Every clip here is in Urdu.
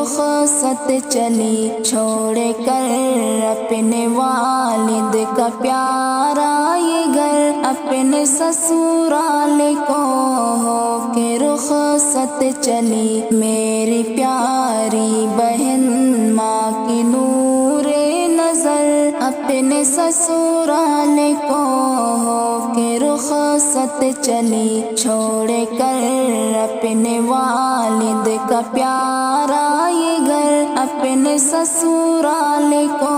رخصت چلی، چھوڑ کر اپنے والد کا پیارا یہ گھر، اپنے سسرال کو ہو کے رخصت چلی۔ میری پیاری بہن ماں کی نور نظر، اپنے سسرال کو ہو کے رخصت چلی، چھوڑ کر اپنے والد کا پیارا یہ گھر، اپنے سسرال کو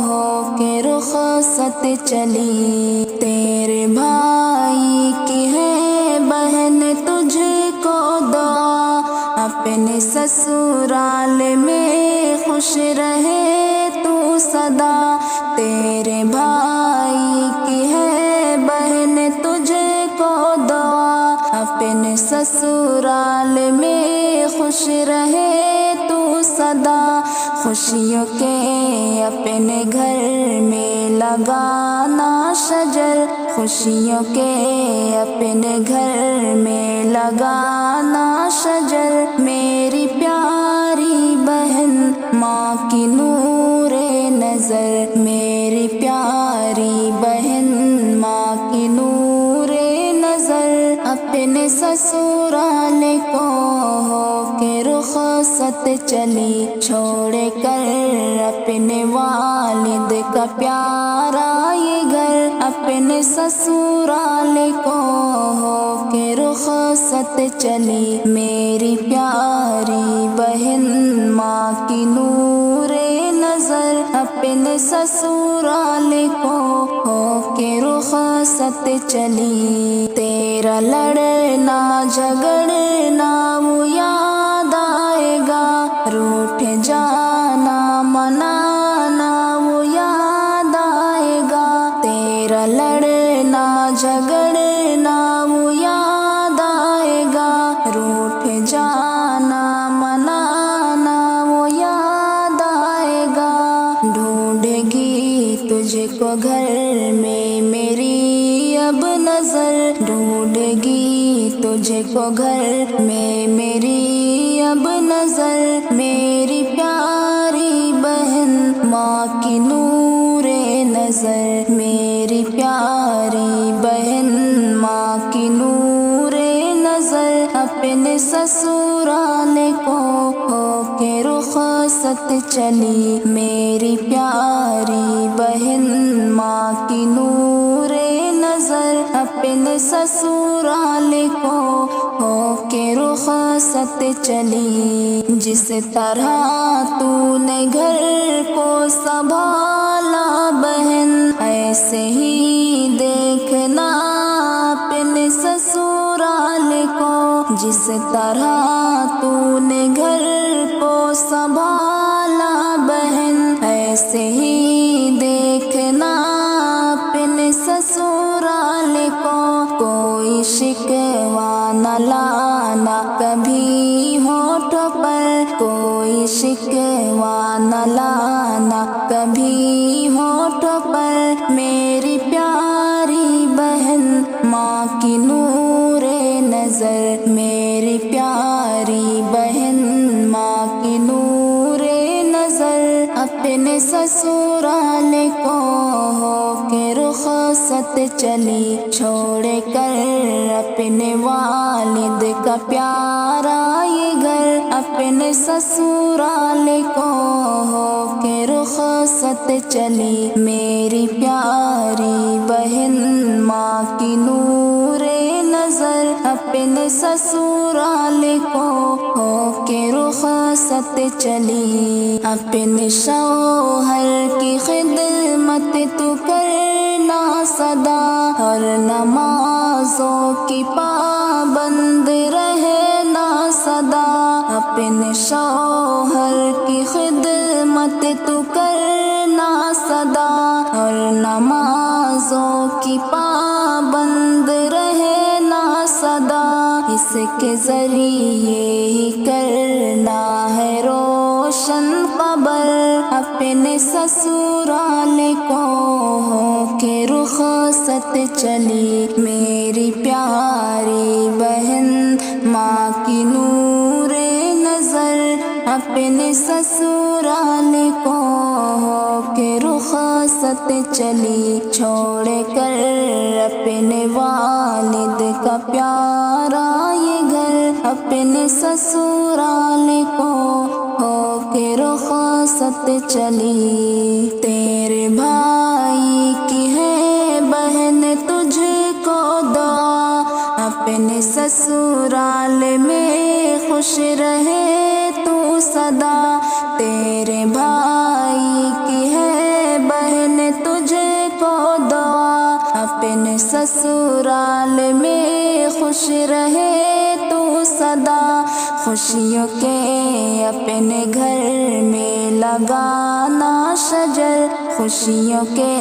ہو کے رخصت چلی۔ تیرے بھائی کی ہے بہن تجھ کو دعا، اپنے سسرال میں خوش رہے تو سدا۔ تیرے بھائی کی ہے بہن تجھ کو دعا، اپنے سسرال میں خوش رہے تو سدا۔ خوشیوں کے اپنے گھر میں لگانا شجر، خوشیوں کے اپنے گھر میں لگانا شجر۔ میری پیاری بہن ماں کی نور نظر، میری پیاری بہن ماں کی نور نظر، اپنے سسرال کو ہو کے رخصت چلی، چھوڑ کر اپنے والد کا پیارا یہ گھر، اپنے سسرال کو ہو کے رخصت چلی۔ میری پیاری بہن ماں کی نور نظر، اپنے سسرال کو ہو کے رخصت چلی۔ تیرا لڑنا جھگڑنا وہ یاد آئے گا، روٹھ جانا منانا وہ یاد آئے گا۔ تیرا لڑنا جھگڑنا وہ یاد آئے گا، روٹھ جانا منانا وہ یاد آئے گا۔ ڈھونڈے گی تجھ کو گھر میں میری اب نظر، ڈھونڈے گی تجھ کو گھر میں میری اب نظر۔ میری پیاری بہن ماں کی نور نظر، میری پیاری بہن ماں کی نور نظر، اپنے سسرال کو ہو کے رخصت چلی۔ میری پیاری بہن ماں کی نور نظر، اپنے سسرال کو ہو کے رخصت چلی۔ جس طرح تو نے گھر کو سنبھالا بہن، ایسے ہی دیکھنا اپنے سسرال کو۔ جس طرح تو نے گھر کو سنبھالا بہن، ایسے ہی دیکھنا اپنے سسرال کو۔ کوئی شکوہ نہ لانا کبھی ہونٹوں پر، کوئی شکوہ نہ لانا کبھی ہونٹوں پر۔ میری پیاری بہن ماں کی نور نظر، میری پیاری بہن ماں کی نور نظر، اپنے سسرال کو ہو کے رخصت چلی، چھوڑ کر اپنے والد کا پیارا یہ گھر، اپنے سسرال کو ہو کے رخصت چلی۔ میری پیاری بہن ماں کی نور نظر، اپنے سسرال کو ہو کے رخصت چلی۔ اپنے شوہر کی خدمت تو کرنا سدا، اور نمازوں کی پابند رہنا سدا۔ اپنے شوہر کی خدمت تو کرنا سدا، اور نمازوں کی پابند رہنا سدا۔ اس کے ذریعے ہی کرنا ہے روشن قبر، اپنے سسرال کو ہو کے رخصت چلی۔ میری پیاری بہن ماں کی نور نظر، اپنے سسرال کو ہو کے رخصت چلی، چھوڑ کر اپنے والد کا پیارا یہ گھر، اپنے سسرال کو ہو کے رخصت چلی۔ تیرے بھائی کی ہے بہن تجھ کو دعا، اپنے سسرال میں خوش رہے تو سدا۔ تیرے بھائی کی ہے بہن تجھ کو دعا، اپنے سسرال میں خوش رہے تو سدا۔ خوشیوں کے اپنے گھر میں لگانا شجر، خوشیوں کے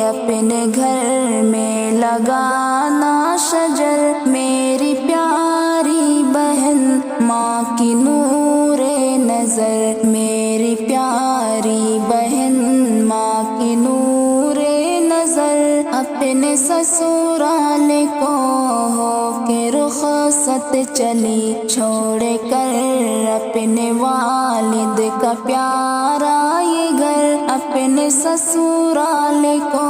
اپنے گھر میں لگانا شجر۔ میری پیاری بہن ماں کی نور نظر، میری پیاری بہن ماں کی نور نظر، اپنے سسرال کو ہو کے رخصت چلی، چھوڑ کر اپنے والد کا پیارا یہ گھر، اپنے سسرال کو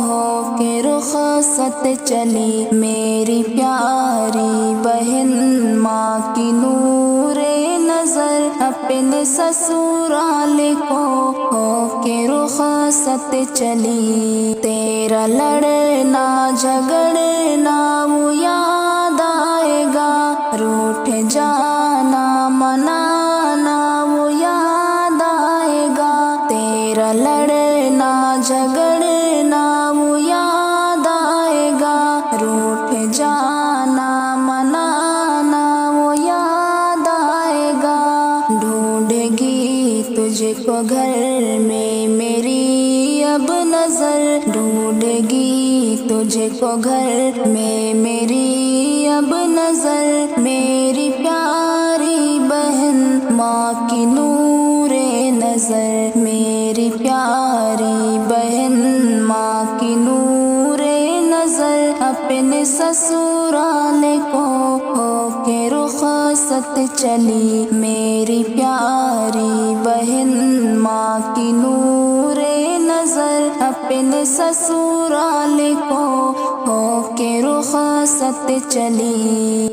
ہو کے رخصت چلی۔ میری پیاری بہن ماں کی نور نظر، اپنے سسرال کو ہو کے رخصت چلی۔ تیرا لڑنا جھگڑنا وہ یاد آئے گا، روٹھ جانا منانا وہ یاد آئے گا۔ تیرا لڑنا جھگڑنا وہ یاد آئے گا، روٹھ جانا منانا وہ یاد آئے گا۔ ڈھونڈے گی تجھ کو گھر میں میری اب نظر، ڈھونڈے گی تجھ کو گھر میں میری اب نظر۔ میری پیاری بہن ماں کی نور نظر، میری پیاری بہن ماں کی نور نظر، اپنے سسرال کو ہو کے رخصت چلی۔ میری پیاری بہن ماں کی نور نظر، اپنے سسرال کو ہو کے رخصت چلی۔